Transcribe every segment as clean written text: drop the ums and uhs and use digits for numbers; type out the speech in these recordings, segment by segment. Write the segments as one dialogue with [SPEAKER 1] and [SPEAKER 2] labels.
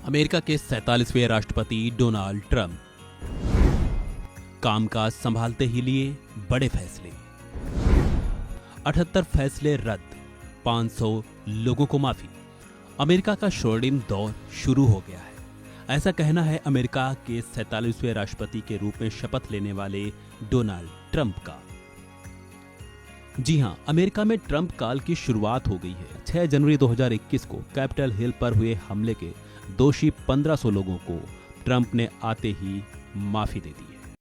[SPEAKER 1] America के 47वें राष्ट्रपति Donald Trump कामकाज संभालते ही लिए बड़े फैसले। 78 फैसले रद्द, 500 लोगों को माफी। अमेरिका का स्वर्णिम दौर शुरू हो गया है, ऐसा कहना है अमेरिका के 47वें राष्ट्रपति के रूप में शपथ लेने वाले डोनाल्ड ट्रंप का। जी हां, अमेरिका में ट्रंप काल की शुरुआत हो गई है। 6 जनवरी 2021 को कैपिटल हिल पर हुए हमले के दोषी 1500 लोगों को ट्रंप ने आते ही माफी दे दी है।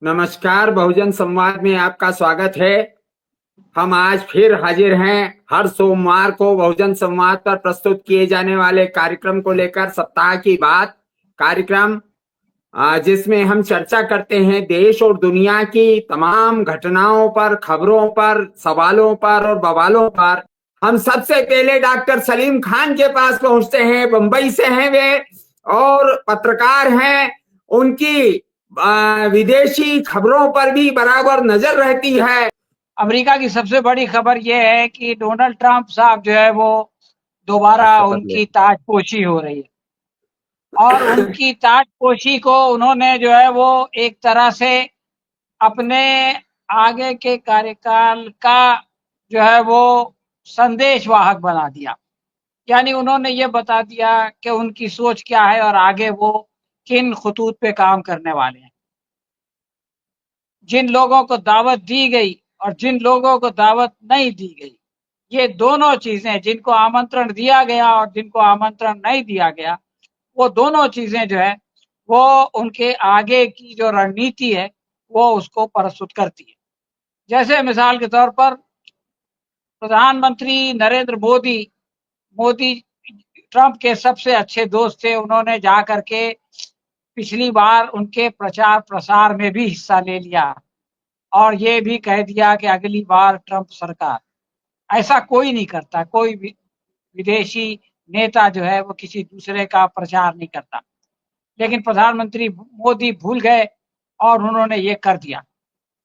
[SPEAKER 2] नमस्कार, बहुजन संवाद में आपका स्वागत है। हम आज फिर हाजिर हैं हर सोमवार को बहुजन संवाद पर प्रस्तुत किए जाने वाले कार्यक्रम को लेकर। सप्ताह की बात कार्यक्रम जिसमें हम चर्चा करते हैं देश और दुनिया की तमाम घटनाओं पर, खबरों पर, सवालों पर और बवालों पर। हम सबसे पहले डॉक्टर सलीम खान के पास पहुंचते हैं। बंबई से हैं वे और पत्रकार हैं। उनकी विदेशी खबरों पर भी बराबर नजर रहती है।
[SPEAKER 3] अमेरिका की सबसे बड़ी खबर यह है कि डोनाल्ड ट्रंप साहब जो है वो दोबारा उनकी ताजपोशी हो रही है और उनकी ताजपोशी को उन्होंने जो है वो एक तरह से अपने आगे के कार्यकाल का जो है वो संदेशवाहक बना दिया। यानी उन्होंने ये बता दिया कि उनकी सोच क्या है और आगे वो किन खतूत पे काम करने वाले हैं। जिन लोगों को दावत दी गई और जिन लोगों को दावत नहीं दी गई, ये दोनों चीजें, जिनको आमंत्रण दिया गया और जिनको आमंत्रण नहीं दिया गया, वो दोनों चीजें जो है वो उनके आगे की जो रणनीति है वो उसको प्रस्तुत करती है। जैसे मिसाल के तौर पर प्रधानमंत्री नरेंद्र मोदी ट्रंप के सबसे अच्छे दोस्त थे। उन्होंने जा करके पिछली बार उनके प्रचार प्रसार में भी हिस्सा ले लिया और ये भी कह दिया कि अगली बार ट्रंप सरकार। ऐसा कोई नहीं करता, कोई विदेशी नेता जो है वो किसी दूसरे का प्रचार नहीं करता। लेकिन प्रधानमंत्री मोदी भूल गए और उन्होंने ये कर दिया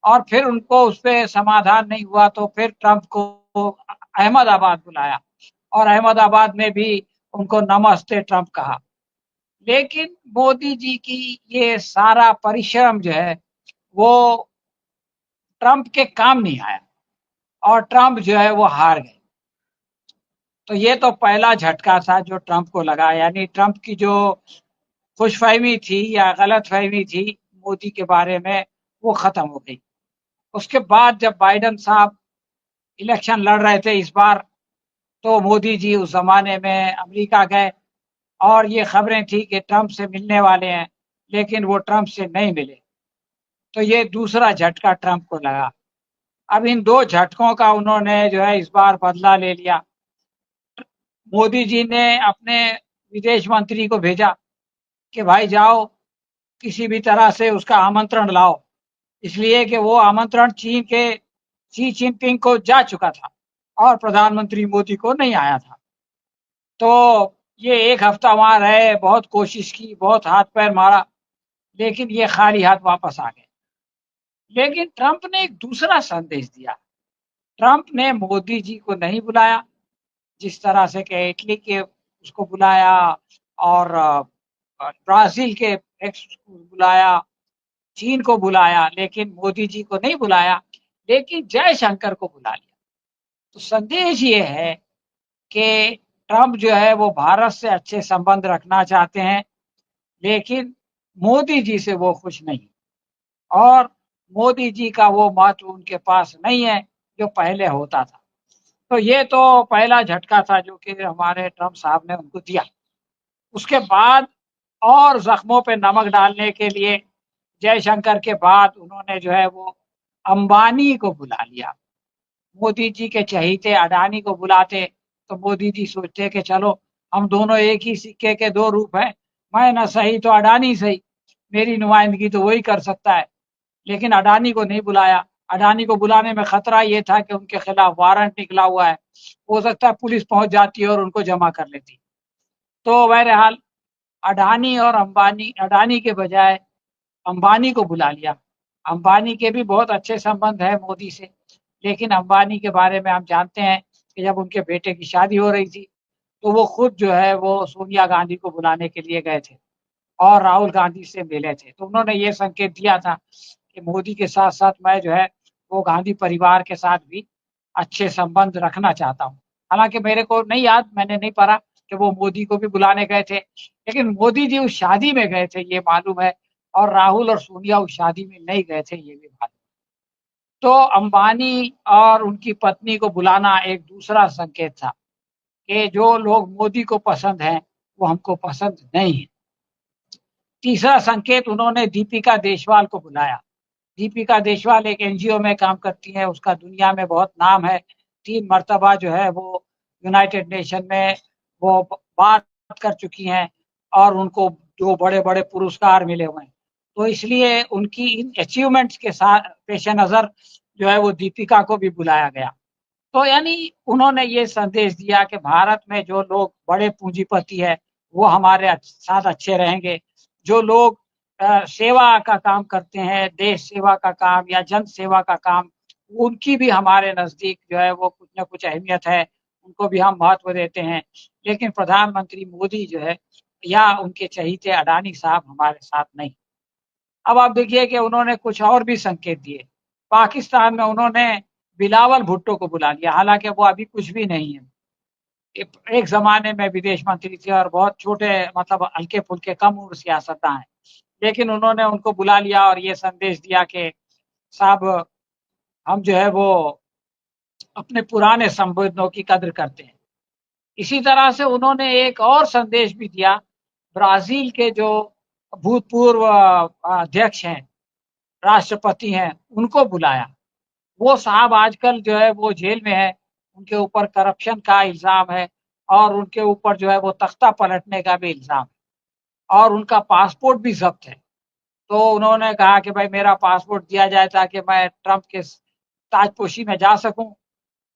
[SPEAKER 3] और फिर उनको उस पर समाधान नहीं हुआ तो फिर ट्रंप को अहमदाबाद बुलाया और अहमदाबाद में भी उनको नमस्ते ट्रंप कहा। लेकिन मोदी जी की ये सारा परिश्रम जो है वो ट्रंप के काम नहीं आया और ट्रंप जो है वो हार गए। तो ये तो पहला झटका था जो ट्रंप को लगा। यानी ट्रंप की जो खुशफहमी थी या गलतफहमी थी मोदी के बारे में वो खत्म हो गई। उसके बाद जब बाइडेन साहब इलेक्शन लड़ रहे थे इस बार, तो मोदी जी उस जमाने में अमेरिका गए और ये खबरें थी कि ट्रंप से मिलने वाले हैं, लेकिन वो ट्रंप से नहीं मिले। तो ये दूसरा झटका ट्रंप को लगा। अब इन दो झटकों का उन्होंने जो है इस बार बदला ले लिया। मोदी जी ने अपने विदेश मंत्री को भेजा कि भाई जाओ किसी भी तरह से उसका आमंत्रण लाओ, इसलिए कि वो आमंत्रण चीन के शी जिनपिंग को जा चुका था और प्रधानमंत्री मोदी को नहीं आया था। तो ये एक हफ्ता वहां रहे, बहुत कोशिश की, बहुत हाथ पैर मारा, लेकिन ये खाली हाथ वापस आ गए। लेकिन ट्रंप ने एक दूसरा संदेश दिया। ट्रंप ने मोदी जी को नहीं बुलाया जिस तरह से कि इटली के उसको बुलाया और ब्राजील के एक्स को बुलाया, चीन को बुलाया, लेकिन मोदी जी को नहीं बुलाया, लेकिन जयशंकर को बुला लिया। तो संदेश ये है कि ट्रंप जो है वो भारत से अच्छे संबंध रखना चाहते हैं, लेकिन मोदी जी से वो खुश नहीं और मोदी जी का वो महत्व उनके पास नहीं है जो पहले होता था। तो ये तो पहला झटका था जो कि हमारे ट्रंप साहब ने उनको दिया। उसके बाद और जख्मों पे नमक डालने के लिए जयशंकर के बाद उन्होंने जो है वो अंबानी को बुला लिया। मोदी जी के चहीते अडानी को बुलाते तो मोदी जी सोचते कि चलो हम दोनों एक ही सिक्के के दो रूप हैं, मैं न सही तो अडानी सही, मेरी नुमाइंदगी तो वही कर सकता है। लेकिन अडानी को नहीं बुलाया। अडानी को बुलाने में खतरा ये था कि उनके खिलाफ वारंट निकला हुआ है, हो सकता है पुलिस पहुंच जाती और उनको जमा कर लेती। तो बहरहाल अडानी और अंबानी, अडानी के बजाय अंबानी को बुला लिया। अंबानी के भी बहुत अच्छे संबंध है मोदी से, लेकिन अंबानी के बारे में हम जानते हैं कि जब उनके बेटे की शादी हो रही थी तो वो खुद जो है वो सोनिया गांधी को बुलाने के लिए गए थे और राहुल गांधी से मिले थे। तो उन्होंने ये संकेत दिया था कि मोदी के साथ-साथ मैं जो है वो गांधी परिवार के साथ भी अच्छे संबंध रखना चाहता हूँ। हालाँकि मेरे को नहीं याद, मैंने नहीं पढ़ा कि वो मोदी को भी बुलाने गए थे, लेकिन मोदी जी उस शादी में गए थे ये मालूम है, और राहुल और सोनिया उस शादी में नहीं गए थे ये भी मालूम। तो अंबानी और उनकी पत्नी को बुलाना एक दूसरा संकेत था कि जो लोग मोदी को पसंद हैं, वो हमको पसंद नहीं है। तीसरा संकेत, उन्होंने दीपिका देशवाल को बुलाया। दीपिका देशवाल एक एनजीओ में काम करती हैं, उसका दुनिया में बहुत नाम है। 3 मर्तबा जो है वो यूनाइटेड नेशन में वो बात कर चुकी हैं और उनको 2 बड़े-बड़े पुरस्कार मिले हुए हैं। तो इसलिए उनकी इन अचीवमेंट्स के साथ पेश-ए-नज़र जो है वो दीपिका को भी बुलाया गया। तो यानी उन्होंने ये संदेश दिया कि भारत में जो लोग बड़े पूंजीपति हैं, वो हमारे साथ अच्छे रहेंगे। जो लोग सेवा का काम करते हैं, देश सेवा का काम या जन सेवा का काम, उनकी भी हमारे नज़दीक जो है वो कुछ न कुछ अहमियत है, उनको भी हम महत्व देते हैं। लेकिन प्रधानमंत्री मोदी जो है या उनके चहीते अडानी साहब हमारे साथ नहीं। अब आप देखिए कि उन्होंने कुछ और भी संकेत दिए। पाकिस्तान में उन्होंने बिलावल भुट्टो को बुला लिया, हालाँकि वो अभी कुछ भी नहीं है। एक ज़माने में विदेश मंत्री थे और बहुत छोटे मतलब हल्के-फुल्के कम उम्र सियासतदान हैं। लेकिन उन्होंने उनको बुला लिया और ये संदेश दिया कि साहब हम जो है वो अपने पुराने संबंधों की कद्र करते हैं। इसी तरह से उन्होंने एक और संदेश भी दिया, ब्राज़ील के जो भूतपूर्व अध्यक्ष हैं, राष्ट्रपति हैं, उनको बुलाया। वो साहब आजकल जो है वो जेल में है, उनके ऊपर करप्शन का इल्ज़ाम है और उनके ऊपर जो है वो तख्ता पलटने का भी इल्ज़ाम है और उनका पासपोर्ट भी ज़ब्त है। तो उन्होंने कहा कि भाई मेरा पासपोर्ट दिया जाए ताकि मैं ट्रंप के ताजपोशी में जा सकूँ।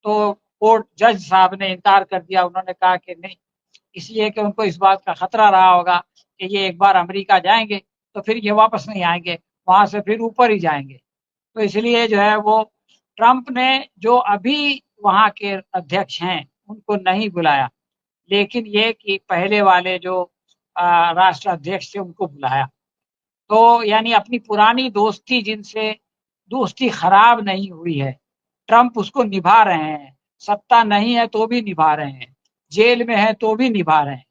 [SPEAKER 3] तो कोर्ट जज साहब ने इनकार कर दिया। उन्होंने कहा कि नहीं, इसलिए कि उनको इस बात का खतरा रहा होगा कि ये एक बार अमेरिका जाएँगे, तो फिर ये वापस नहीं आएँगे, वहाँ से फिर ऊपर ही जाएँगे। तो इसलिए जो है वो ट्रंप ने जो अभी वहाँ के अध्यक्ष हैं, उनको नहीं बुलाया, लेकिन ये कि पहले वाले जो राष्ट्र अध्यक्ष थे उनको बुलाया। तो यानी अपनी पुरानी दोस्ती जिनसे दोस्ती खराब नहीं हुई है, ट्रंप उसको निभा रहे हैं। सत्ता नहीं है तो भी निभा रहे हैं, जेल में है तो भी निभा रहे हैं।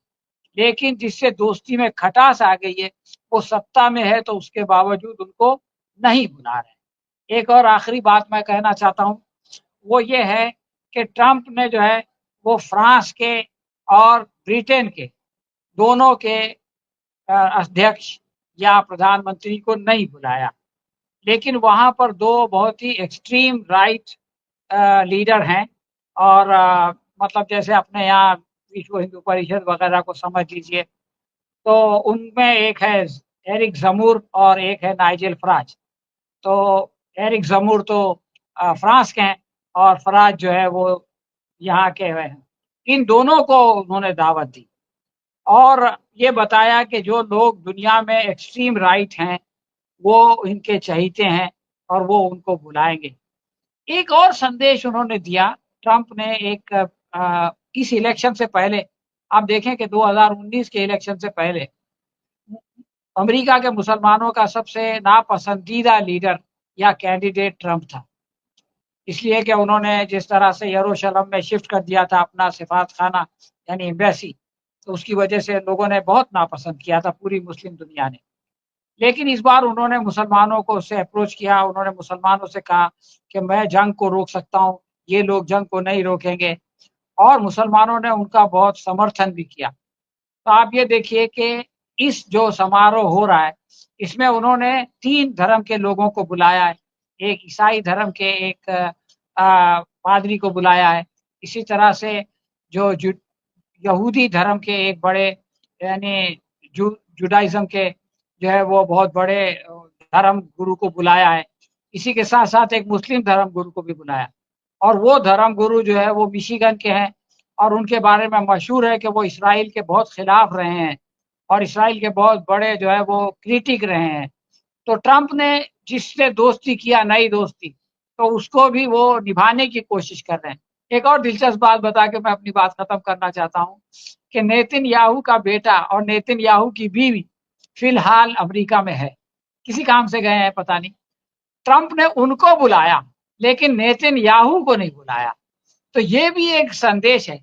[SPEAKER 3] लेकिन जिससे दोस्ती में खटास आ गई है, वो सत्ता में है तो उसके बावजूद उनको नहीं बुला रहे हैं। एक और आखिरी बात मैं कहना चाहता हूँ, वो ये है कि ट्रंप ने जो है वो फ्रांस के और ब्रिटेन के दोनों के अध्यक्ष या प्रधानमंत्री को नहीं बुलाया। लेकिन वहाँ पर 2 बहुत ही एक्सट्रीम राइट लीडर हैं और मतलब जैसे अपने यहाँ विश्व हिंदू परिषद वगैरह को समझ लीजिए। तो उनमें एक है एरिक ज़मूर और एक है नाइजेल फ़राज। तो एरिक ज़मूर तो फ्रांस के हैं और फ़राज जो है वो यहाँ के हैं। इन दोनों को उन्होंने दावत दी और ये बताया कि जो लोग दुनिया में एक्सट्रीम राइट हैं, वो इनके चहीते हैं और वो उनको बुलाएँगे। एक और संदेश उन्होंने दिया, ट्रंप ने एक इस इलेक्शन से पहले आप देखें कि 2019 के इलेक्शन से पहले अमेरिका के मुसलमानों का सबसे नापसंदीदा लीडर या कैंडिडेट ट्रंप था। इसलिए कि उन्होंने जिस तरह से यरूशलेम में शिफ्ट कर दिया था अपना सिफारतखाना यानी एम्बेसी, तो उसकी वजह से लोगों ने बहुत नापसंद किया था, पूरी मुस्लिम दुनिया ने। लेकिन इस बार उन्होंने मुसलमानों को उससे अप्रोच किया, उन्होंने मुसलमानों से कहा कि मैं जंग को रोक सकता हूँ, ये लोग जंग को नहीं रोकेंगे और मुसलमानों ने उनका बहुत समर्थन भी किया। तो आप ये देखिए कि इस जो समारोह हो रहा है, इसमें उन्होंने 3 धर्म के लोगों को बुलाया है। एक ईसाई धर्म के एक पादरी को बुलाया है। इसी तरह से जो यहूदी धर्म के एक बड़े यानी जुडाइज़्म के जो है वो बहुत बड़े धर्म गुरु को बुलाया है। इसी के साथ-साथ एक मुस्लिम धर्म गुरु को भी बुलाया और वो धर्म गुरु जो है वो मिशिगन के हैं और उनके बारे में मशहूर है कि वो इस्राइल के बहुत खिलाफ रहे हैं और इस्राइल के बहुत बड़े जो है वो क्रिटिक रहे हैं। तो ट्रंप ने जिससे दोस्ती किया, नई दोस्ती, तो उसको भी वो निभाने की कोशिश कर रहे हैं। एक और दिलचस्प बात बता के मैं अपनी बात खत्म करना चाहता हूँ कि नेतन्याहू का बेटा और नेतन्याहू की बीवी फिलहाल अमेरिका में है, किसी काम से गए हैं पता नहीं। ट्रंप ने उनको बुलाया लेकिन नेतन्याहू को नहीं बुलाया, तो ये भी एक संदेश है।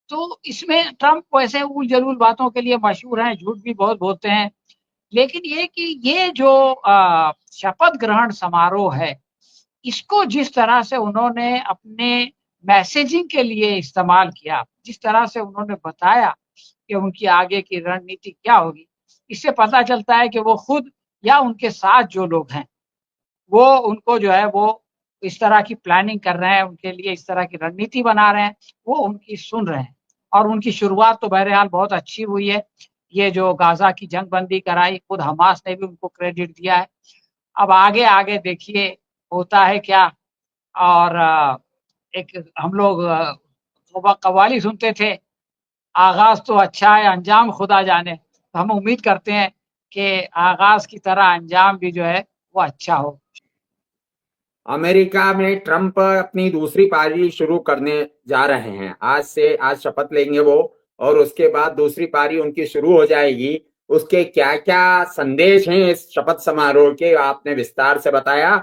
[SPEAKER 3] तो इसमें ट्रंप वैसे उल जलूल बातों के लिए मशहूर हैं, झूठ भी बहुत बोलते हैं, लेकिन ये कि ये जो शपथ ग्रहण समारोह है, इसको जिस तरह से उन्होंने अपने मैसेजिंग के लिए इस्तेमाल किया, जिस तरह से उन्होंने बताया कि उनकी आगे की रणनीति क्या होगी, इससे पता चलता है कि वो खुद या उनके साथ जो लोग हैं वो उनको जो है वो इस तरह की प्लानिंग कर रहे हैं, उनके लिए इस तरह की रणनीति बना रहे हैं, वो उनकी सुन रहे हैं। और उनकी शुरुआत तो बहरहाल बहुत अच्छी हुई है। ये जो गाजा की जंगबंदी कराई, खुद हमास ने भी उनको क्रेडिट दिया है। अब आगे आगे देखिए होता है क्या। और एक हम लोग कव्वाली सुनते थे, आगाज तो अच्छा है अंजाम खुदा जाने। तो हम उम्मीद करते हैं कि आगाज की तरह अंजाम भी जो है वो अच्छा हो।
[SPEAKER 2] अमेरिका में ट्रंप अपनी दूसरी पारी शुरू करने जा रहे हैं। आज शपथ लेंगे वो, और उसके बाद दूसरी पारी उनकी शुरू हो जाएगी। उसके क्या क्या संदेश हैं इस शपथ समारोह के, आपने विस्तार से बताया।